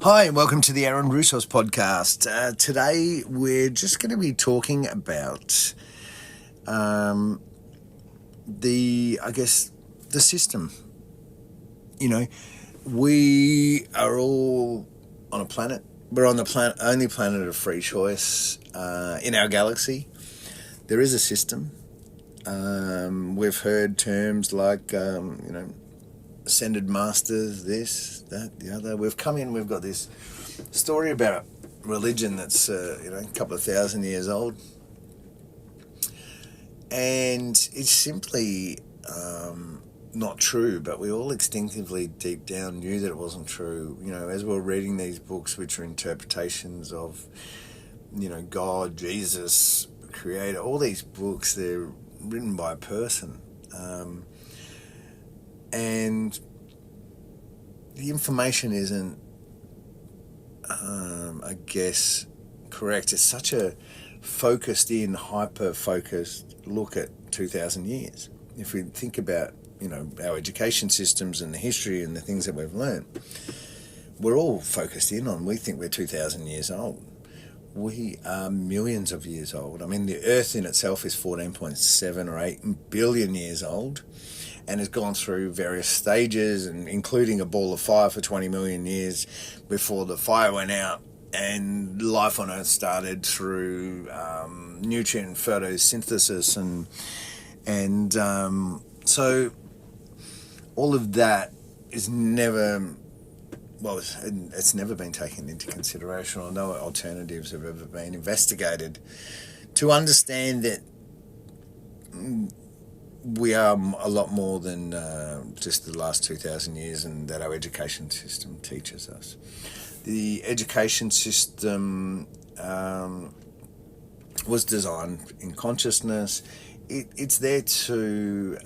Hi, and welcome to the Aaron Roussos podcast. Today, we're just going to be talking about the system. You know, we are all on a planet. We're on the only planet of free choice in our galaxy. There is a system. We've heard terms like, ascended masters, this, that, the other. We've come in, we've got this story about religion that's, a couple of thousand years old. And it's simply not true, but we all instinctively deep down knew that it wasn't true. You know, as we're reading these books, which are interpretations of, God, Jesus, Creator, all these books, they're written by a person. And the information isn't, correct. It's such a focused-in, hyper-focused look at 2,000 years. If we think about, our education systems and the history and the things that we've learned, we're all focused in on, we think we're 2,000 years old. We are millions of years old. I mean, the Earth in itself is 14.7 or 8 billion years old, and has gone through various stages, and including a ball of fire for 20 million years before the fire went out and life on Earth started through nutrient photosynthesis, and so all of that is never. Well, it's never been taken into consideration, or no alternatives have ever been investigated to understand that we are a lot more than just the last 2,000 years, and that our education system teaches us. The education system was designed in consciousness. It's there to,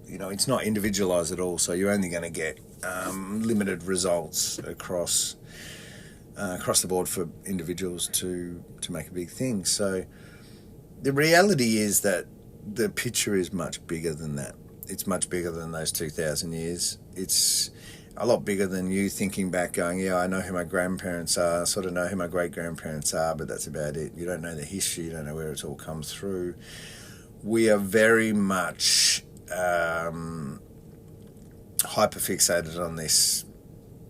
it's not individualised at all, so you're only going to get limited results across the board for individuals to make a big thing. So the reality is that the picture is much bigger than that. It's much bigger than those 2,000 years. It's a lot bigger than you thinking back going, yeah, I know who my grandparents are, I sort of know who my great-grandparents are, but that's about it. You don't know the history, you don't know where it's all come through. We are very much hyperfixated on this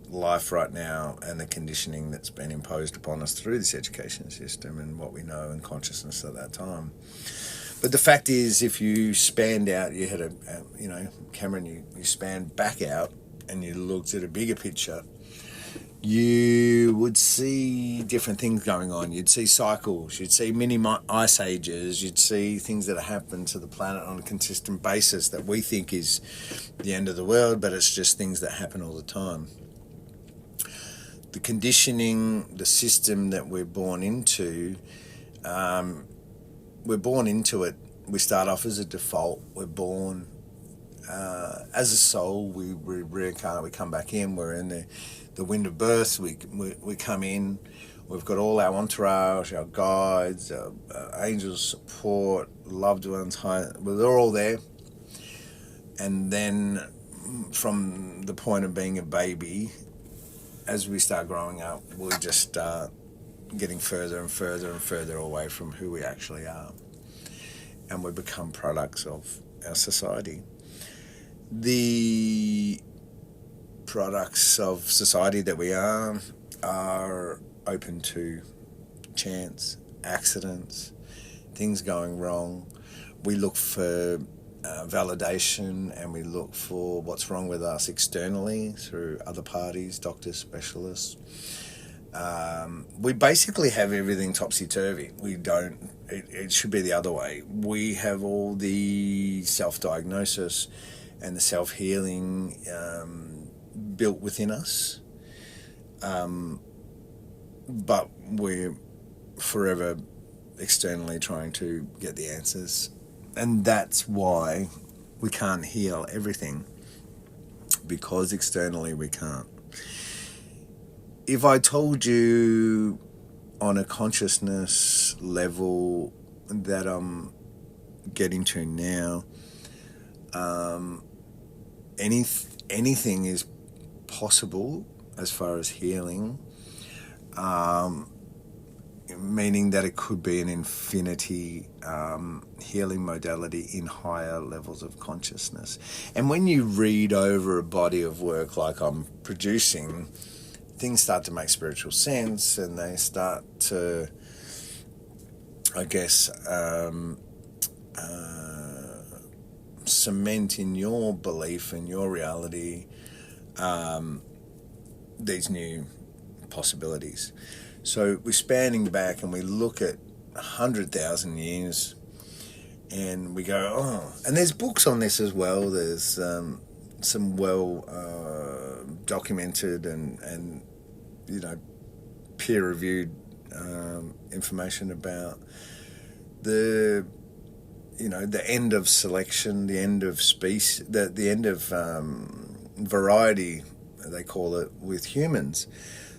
life right now and the conditioning that's been imposed upon us through this education system and what we know and consciousness at that time. But the fact is, if you spanned out, you had Cameron, you spanned back out and you looked at a bigger picture, you would see different things going on. You'd see cycles, you'd see mini ice ages, you'd see things that happen to the planet on a consistent basis that we think is the end of the world, but it's just things that happen all the time. The conditioning, the system that we're born into it. We start off as a default. We're born as a soul. We reincarnate. We come back in. We're in the wind of birth. We come in. We've got all our entourage, our guides, our angels, support, loved ones. They're all there. And then, from the point of being a baby, as we start growing up, we just start getting further and further and further away from who we actually are, and we become products of our society. The products of society that we are open to chance, accidents, things going wrong. We look for validation, and we look for what's wrong with us externally through other parties, doctors, specialists. We basically have everything topsy-turvy. It should be the other way. We have all the self-diagnosis and the self-healing built within us, but we're forever externally trying to get the answers. And that's why we can't heal everything, because externally we can't. If I told you on a consciousness level that I'm getting to now, anything is possible as far as healing, meaning that it could be an infinity healing modality in higher levels of consciousness. And when you read over a body of work like I'm producing, things start to make spiritual sense, and they start to, I guess, cement in your belief and your reality these new possibilities. So we're spanning back and we look at 100,000 years and we go, oh, and there's books on this as well. There's some well documented and peer-reviewed information about the end of selection, the end of species, the end of variety, they call it, with humans.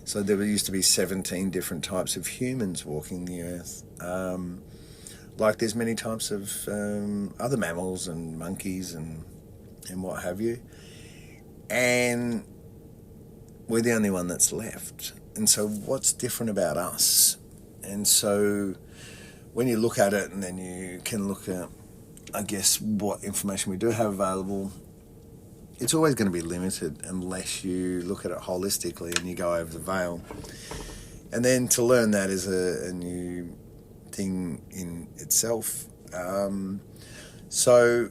So there used to be 17 different types of humans walking the earth. Like there's many types of other mammals and monkeys and what have you. And we're the only one that's left. And so what's different about us? And so when you look at it, and then you can look at, I guess, what information we do have available, it's always going to be limited unless you look at it holistically and you go over the veil. And then to learn that is a new thing in itself. So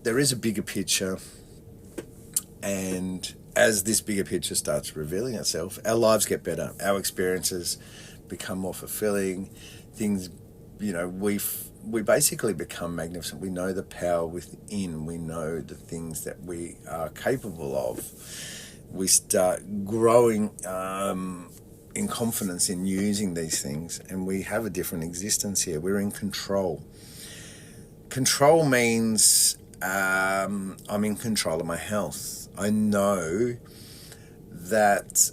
there is a bigger picture, and as this bigger picture starts revealing itself, our lives get better, our experiences become more fulfilling, things, we basically become magnificent. We know the power within. We know the things that we are capable of. We start growing in confidence in using these things, and we have a different existence here. We're in control. Control means I'm in control of my health. I know that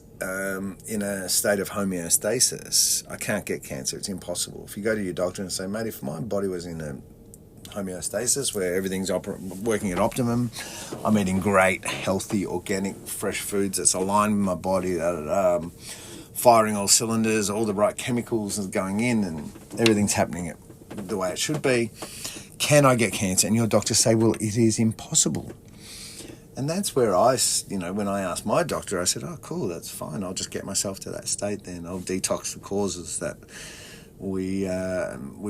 in a state of homeostasis, I can't get cancer. It's impossible. If you go to your doctor and say, mate, if my body was in a homeostasis where everything's working at optimum, I'm eating great, healthy, organic, fresh foods that's aligned with my body, firing all cylinders, all the right chemicals are going in, and everything's happening the way it should be, can I get cancer? And your doctor say, well, it is impossible. And that's where when I asked my doctor, I said, oh, cool, that's fine. I'll just get myself to that state then. I'll detox the causes that we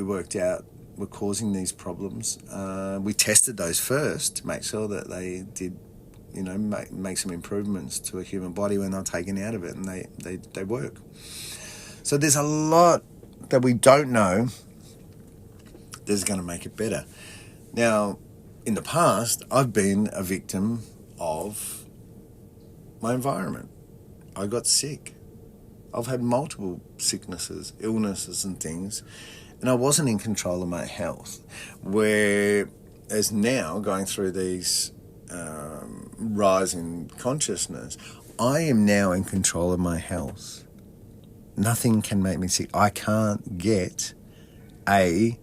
worked out were causing these problems. We tested those first to make sure that they did, make some improvements to a human body when they're taken out of it, and they work. So there's a lot that we don't know that's going to make it better. Now, in the past, I've been a victim of my environment. I got sick. I've had multiple sicknesses, illnesses and things, and I wasn't in control of my health. Whereas now, going through these rise in consciousness, I am now in control of my health. Nothing can make me sick. I can't get a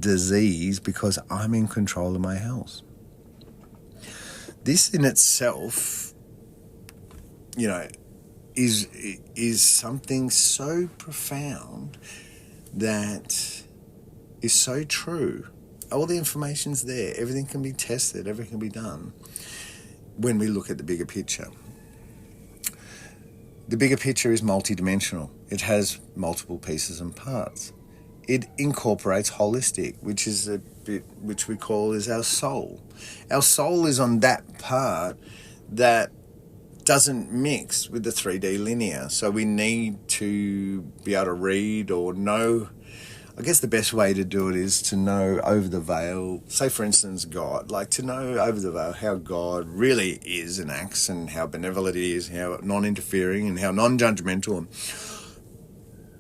disease because I'm in control of my health. This in itself, is something so profound that is so true. All the information's there. Everything can be tested. Everything can be done when we look at the bigger picture. The bigger picture is multidimensional. It has multiple pieces and parts. It incorporates holistic, which is a bit, which we call is our soul. Our soul is on that part that doesn't mix with the 3D linear. So we need to be able to read or know. I guess the best way to do it is to know over the veil, say for instance God, like to know over the veil how God really is and acts, and how benevolent he is, how non-interfering and how non-judgmental, and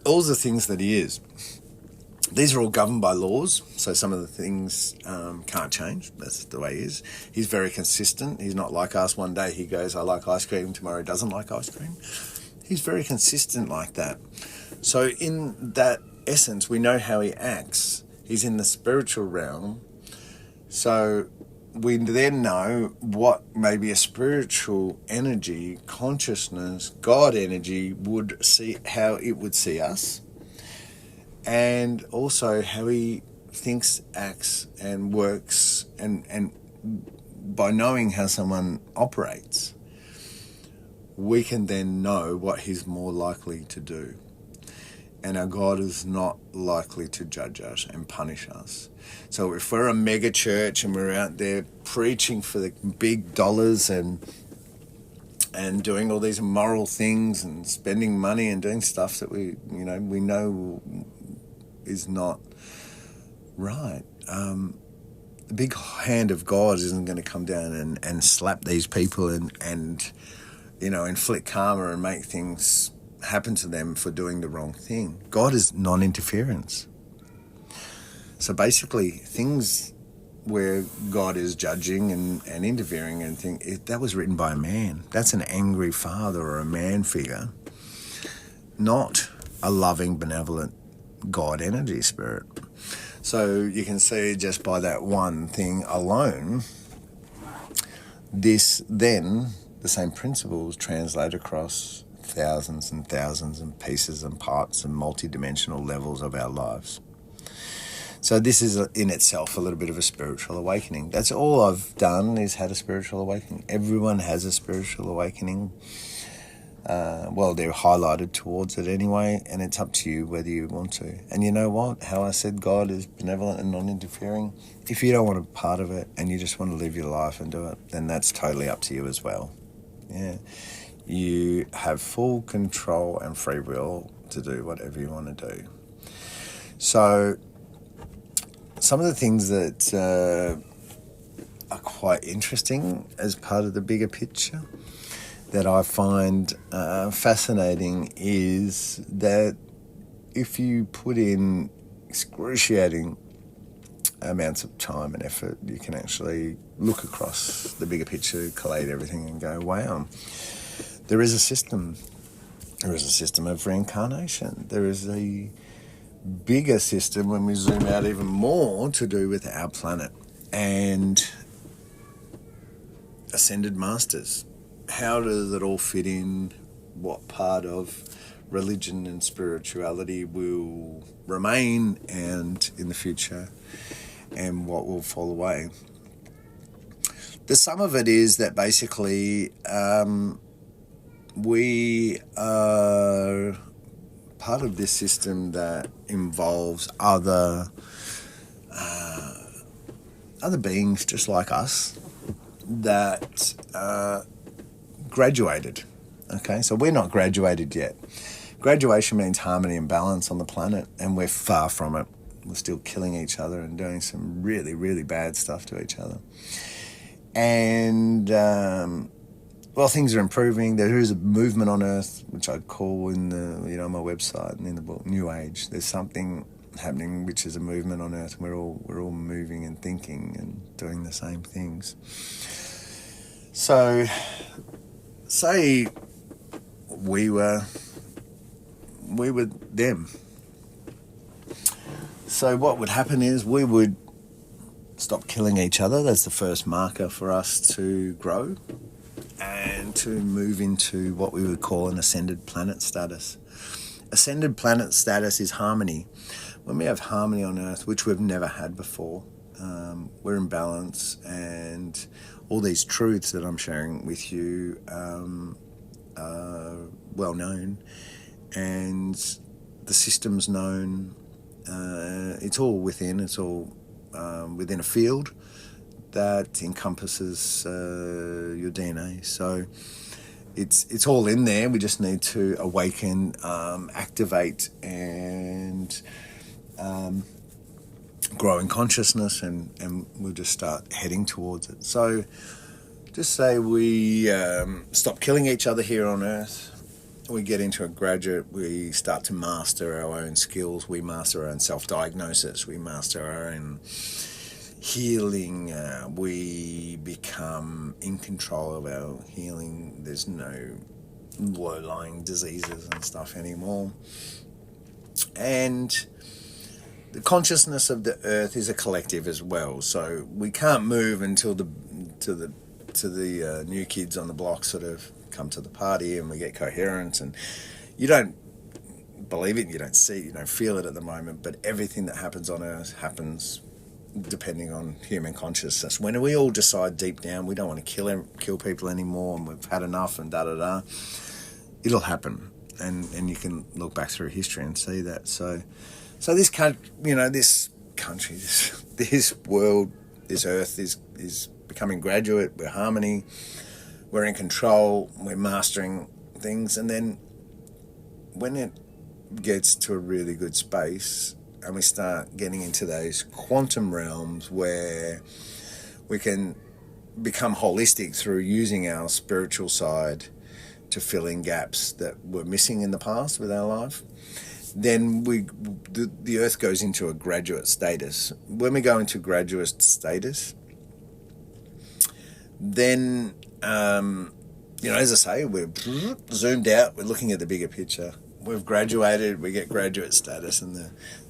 all the things that he is. These are all governed by laws, so some of the things can't change. That's the way he is. He's very consistent. He's not like us. One day he goes, I like ice cream. Tomorrow he doesn't like ice cream. He's very consistent like that. So in that essence, we know how he acts. He's in the spiritual realm. So we then know what maybe a spiritual energy, consciousness, God energy would see, how it would see us, and also how he thinks, acts, and works, and by knowing how someone operates, we can then know what he's more likely to do. And our God is not likely to judge us and punish us. So if we're a mega church and we're out there preaching for the big dollars and doing all these immoral things and spending money and doing stuff that we know is not right, the big hand of God isn't going to come down and slap these people and inflict karma and make things happen to them for doing the wrong thing. God is non-interference. So basically, things where God is judging and interfering and that was written by a man. That's an angry father or a man figure, not a loving, benevolent God energy spirit. So you can see just by that one thing alone, the same principles translate across thousands and thousands and pieces and parts and multi-dimensional levels of our lives. So this is in itself a little bit of a spiritual awakening. That's all I've done, is had a spiritual awakening. Everyone has a spiritual awakening. They're highlighted towards it anyway, and it's up to you whether you want to. And you know what? How I said God is benevolent and non-interfering. If you don't want a part of it and you just want to live your life and do it, then that's totally up to you as well. Yeah. You have full control and free will to do whatever you want to do. So some of the things that are quite interesting as part of the bigger picture that I find fascinating is that if you put in excruciating amounts of time and effort, you can actually look across the bigger picture, collate everything and go, wow, there is a system. There is a system of reincarnation. There is a bigger system, when we zoom out even more, to do with our planet and ascended masters. How does it all fit in? What part of religion and spirituality will remain and in the future, and what will fall away? The sum of it is that basically we are part of this system that involves other beings just like us that graduated. Okay, so we're not graduated yet. Graduation means harmony and balance on the planet, and we're far from it. We're still killing each other and doing some really, really bad stuff to each other. And things are improving. There is a movement on Earth, which I call in the my website and in the book, New Age. There's something happening which is a movement on Earth. We're all moving and thinking and doing the same things. So, say we were them. So what would happen is we would stop killing each other. That's the first marker for us to grow and to move into what we would call an ascended planet status. Ascended planet status is harmony. When we have harmony on Earth, which we've never had before, we're in balance, and all these truths that I'm sharing with you are well known, and the system's known. It's all within a field that encompasses your DNA. So it's all in there. We just need to awaken, activate, and grow in consciousness, and we'll just start heading towards it. So just say we stop killing each other here on Earth. We get into a graduate, we start to master our own skills, we master our own self-diagnosis, we master our own healing, we become in control of our healing. There's no low-lying diseases and stuff anymore. And the consciousness of the earth is a collective as well. So we can't move until the new kids on the block sort of come to the party and we get coherence. And you don't believe it, you don't see it, you don't feel it at the moment, but everything that happens on earth happens depending on human consciousness. When we all decide deep down we don't want to kill people anymore and we've had enough and da-da-da, it'll happen. And you can look back through history and see that. So this country, this world, this earth is becoming graduate. We're harmony. We're in control. We're mastering things. And then when it gets to a really good space and we start getting into those quantum realms where we can become holistic through using our spiritual side to fill in gaps that were missing in the past with our life, then the earth goes into a graduate status. When we go into graduate status, then, as I say, we're zoomed out, we're looking at the bigger picture. We've graduated, we get graduate status, and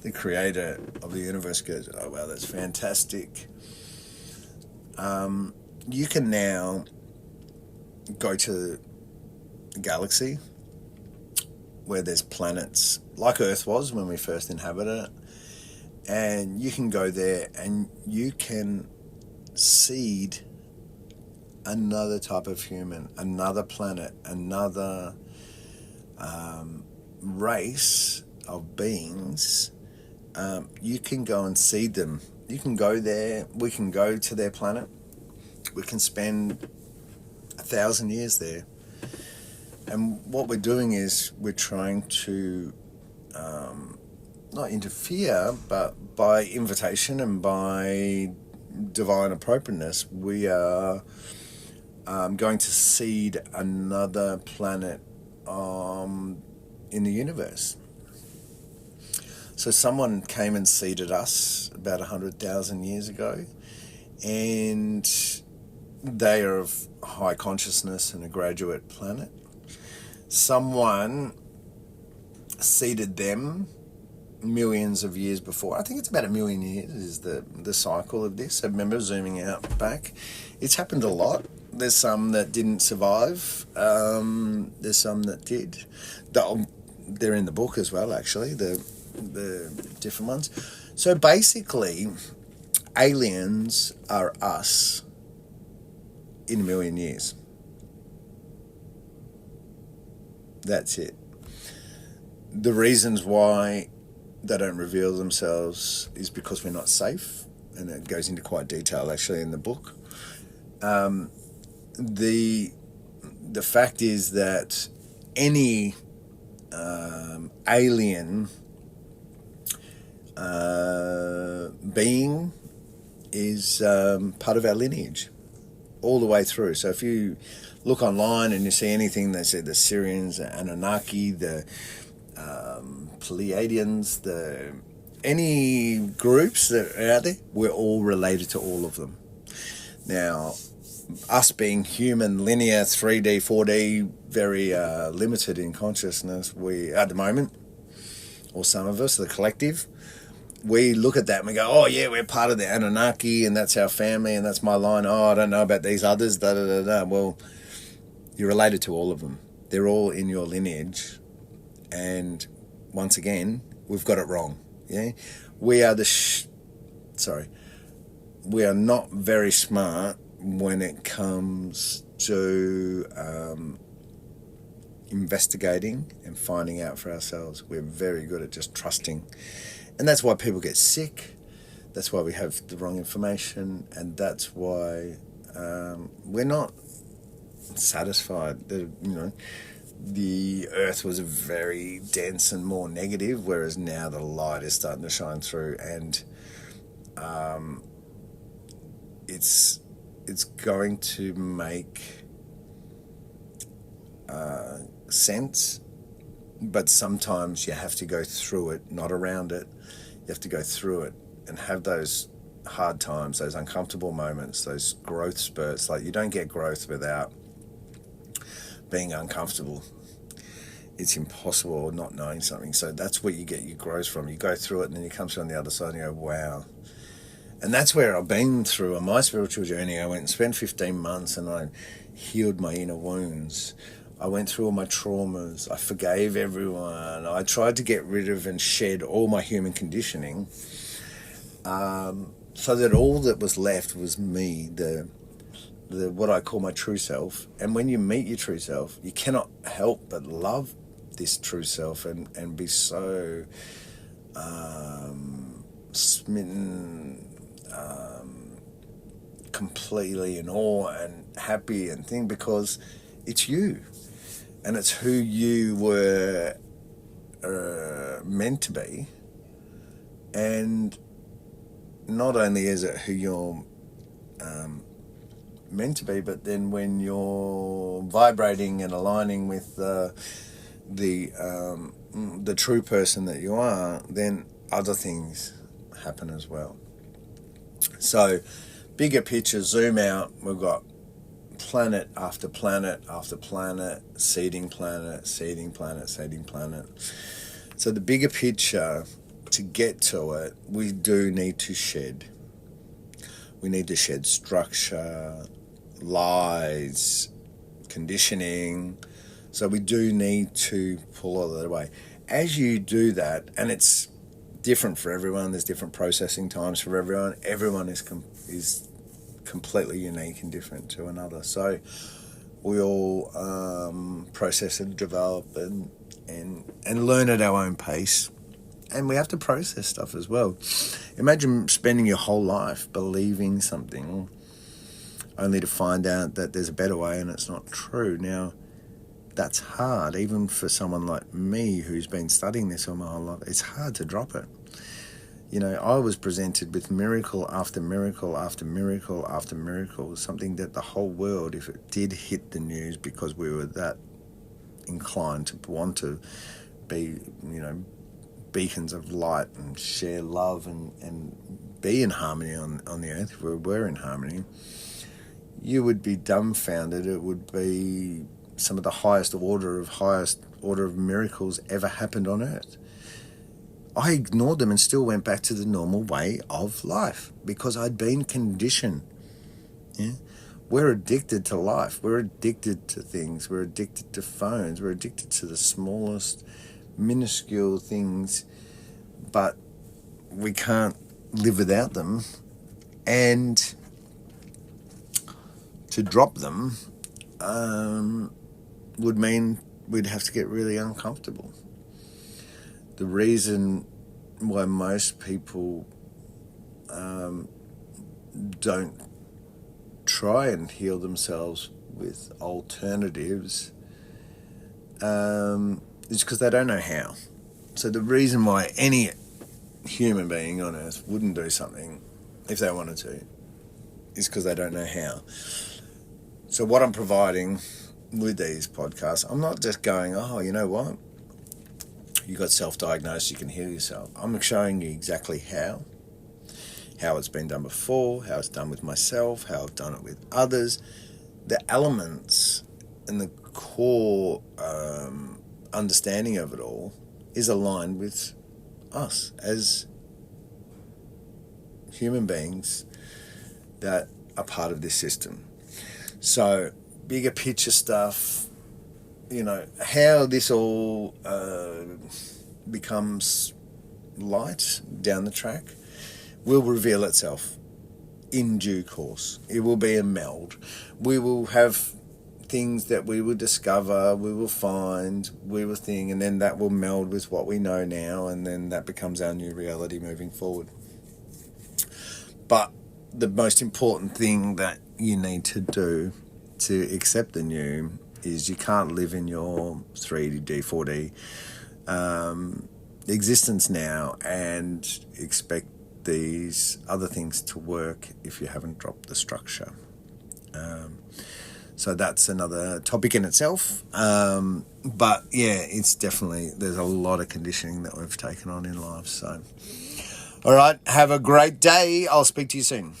the creator of the universe goes, oh, wow, that's fantastic. You can now go to a galaxy where there's planets like Earth was when we first inhabited it, and you can go there and you can seed another type of human, another planet, another race of beings. You can go and seed them. You can go there, we can go to their planet, we can spend 1,000 years there. And what we're doing is we're trying to not interfere, but by invitation and by divine appropriateness, we are going to seed another planet in the universe. So someone came and seeded us about 100,000 years ago, and they are of high consciousness and a graduate planet. Someone seeded them millions of years before. I think it's about 1 million years is the cycle of this. I remember zooming out back. It's happened a lot. There's some that didn't survive. There's some that did. They're in the book as well, actually, the different ones. So basically, aliens are us in 1 million years. That's it. The reasons why they don't reveal themselves is because we're not safe, and it goes into quite detail actually in the book. The fact is that any alien being is part of our lineage all the way through. So if you look online and you see anything, they say the Syrians, the Anunnaki, the Pleiadians, any groups that are out there, we're all related to all of them. Now, us being human, linear, 3D, 4D, very limited in consciousness, we, at the moment, or some of us, the collective, we look at that and we go, oh yeah, we're part of the Anunnaki and that's our family and that's my line. Oh, I don't know about these others, da-da-da-da. Well, you're related to all of them. They're all in your lineage. And once again, we've got it wrong. Yeah, we are we are not very smart when it comes to investigating and finding out for ourselves. We're very good at just trusting. And that's why people get sick. That's why we have the wrong information. And that's why we're not satisfied. The earth was very dense and more negative, whereas now the light is starting to shine through, and it's going to make sense, but sometimes you have to go through it, not around it. You have to go through it and have those hard times, those uncomfortable moments, those growth spurts. Like, you don't get growth without being uncomfortable. it's impossible, or not knowing something. So that's where you get your growth from. You go through it and then you come through on the other side and you go, wow. And that's where I've been through on my spiritual journey. I went and spent 15 months and I healed my inner wounds. I went through all my traumas. I forgave everyone. I tried to get rid of and shed all my human conditioning, so that all that was left was me, the what I call my true self. And when you meet your true self, you cannot help but love this true self and be so smitten, completely in awe and happy and thing, because it's you and it's who you were meant to be. And not only is it who you're meant to be, but then when you're vibrating and aligning with the true person that you are, then other things happen as well. So bigger picture, zoom out, we've got planet after planet after planet, seeding planet, seeding planet, seeding planet. So the bigger picture, to get to it, we do need to shed. We need to shed structure, lies, conditioning. So we do need to pull all that away. As you do that, and it's different for everyone, there's different processing times for everyone. Everyone is completely unique and different to another. So we all process and develop and learn at our own pace. And we have to process stuff as well. Imagine spending your whole life believing something only to find out that there's a better way and it's not true. Now, that's hard, even for someone like me who's been studying this all my whole life. It's hard to drop it. You know, I was presented with miracle after miracle after miracle after miracle, something that the whole world, if it did hit the news, because we were that inclined to want to be, you know, beacons of light and share love and be in harmony on the earth, if we were in harmony, you would be dumbfounded. It would be some of the highest order of miracles ever happened on earth. I ignored them and still went back to the normal way of life because I'd been conditioned. Yeah? We're addicted to life. We're addicted to things. We're addicted to phones. We're addicted to the smallest, minuscule things, but we can't live without them. And to drop them would mean we'd have to get really uncomfortable. The reason why most people don't try and heal themselves with alternatives is because they don't know how. So the reason why any human being on earth wouldn't do something if they wanted to is because they don't know how. So what I'm providing with these podcasts, I'm not just going, oh, you know what? You got self-diagnosed, you can heal yourself. I'm showing you exactly how it's been done before, how it's done with myself, how I've done it with others. The elements and the core understanding of it all is aligned with us as human beings that are part of this system. So bigger picture stuff, you know, how this all becomes light down the track will reveal itself in due course. It will be a meld. We will have things that we will discover, we will find, we will think, and then that will meld with what we know now, and then that becomes our new reality moving forward. But the most important thing that you need to do to accept the new is you can't live in your 3D, 4D existence now and expect these other things to work if you haven't dropped the structure. So that's another topic in itself. But yeah, it's definitely, there's a lot of conditioning that we've taken on in life. So, all right, have a great day. I'll speak to you soon.